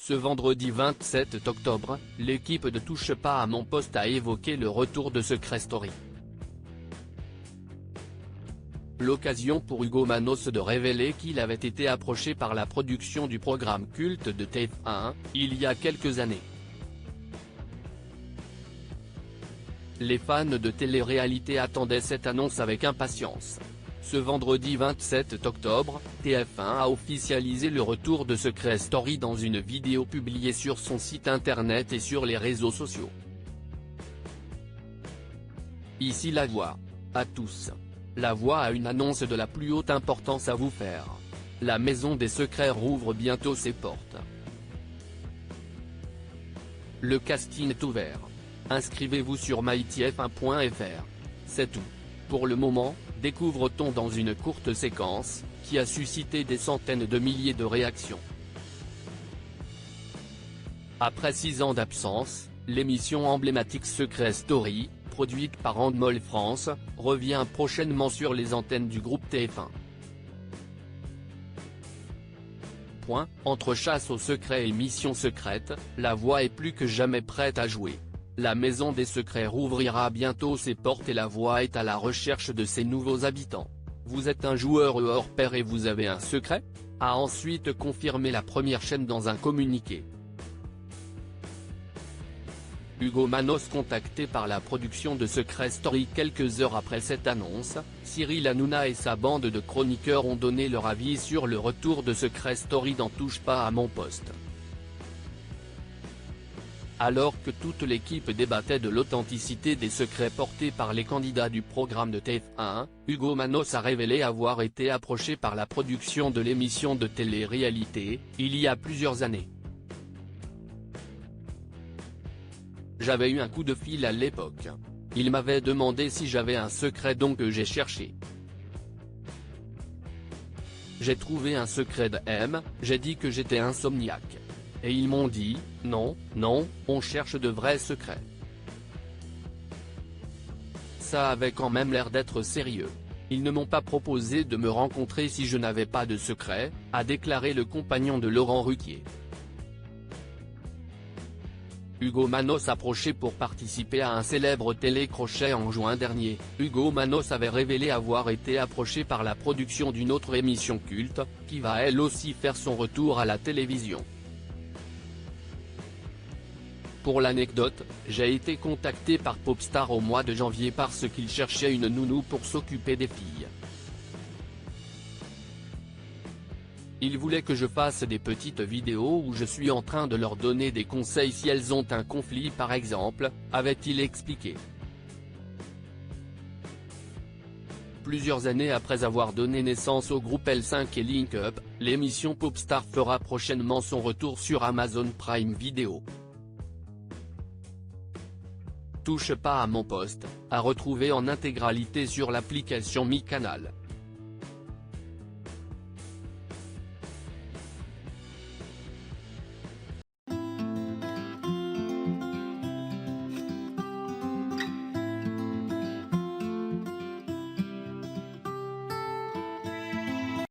Ce vendredi 27 octobre, l'équipe de Touche pas à mon poste a évoqué le retour de Secret Story. L'occasion pour Hugo Manos de révéler qu'il avait été approché par la production du programme culte de TF1, il y a quelques années. Les fans de télé-réalité attendaient cette annonce avec impatience. Ce vendredi 27 octobre, TF1 a officialisé le retour de Secret Story dans une vidéo publiée sur son site internet et sur les réseaux sociaux. Ici La Voix. À tous. La Voix a une annonce de la plus haute importance à vous faire. La Maison des Secrets rouvre bientôt ses portes. Le casting est ouvert. Inscrivez-vous sur mytf1.fr. C'est tout. Pour le moment, découvre-t-on dans une courte séquence, qui a suscité des centaines de milliers de réactions. Après 6 ans d'absence, l'émission emblématique Secret Story, produite par Endemol France, revient prochainement sur les antennes du groupe TF1. Entre chasse au secret et mission secrète, La Voix est plus que jamais prête à jouer. La Maison des Secrets rouvrira bientôt ses portes et La Voix est à la recherche de ses nouveaux habitants. Vous êtes un joueur hors pair et vous avez un secret ? A ensuite confirmé la première chaîne dans un communiqué. Hugo Manos contacté par la production de Secret Story quelques heures après cette annonce, Cyril Hanouna et sa bande de chroniqueurs ont donné leur avis sur le retour de Secret Story dans Touche pas à mon poste. Alors que toute l'équipe débattait de l'authenticité des secrets portés par les candidats du programme de TF1, Hugo Manos a révélé avoir été approché par la production de l'émission de télé-réalité, il y a plusieurs années. J'avais eu un coup de fil à l'époque. Il m'avait demandé si j'avais un secret donc j'ai cherché. J'ai trouvé un secret de M, j'ai dit que j'étais insomniaque. Et ils m'ont dit, non, on cherche de vrais secrets. Ça avait quand même l'air d'être sérieux. Ils ne m'ont pas proposé de me rencontrer si je n'avais pas de secret, a déclaré le compagnon de Laurent Ruquier. Hugo Manos approché pour participer à un célèbre télécrochet en juin dernier. Hugo Manos avait révélé avoir été approché par la production d'une autre émission culte, qui va elle aussi faire son retour à la télévision. Pour l'anecdote, j'ai été contacté par Popstar au mois de janvier parce qu'il cherchait une nounou pour s'occuper des filles. Il voulait que je fasse des petites vidéos où je suis en train de leur donner des conseils si elles ont un conflit par exemple, avait-il expliqué. Plusieurs années après avoir donné naissance au groupe L5 et Link Up, l'émission Popstar fera prochainement son retour sur Amazon Prime Video. Touche pas à mon poste, à retrouver en intégralité sur l'application Mi Canal.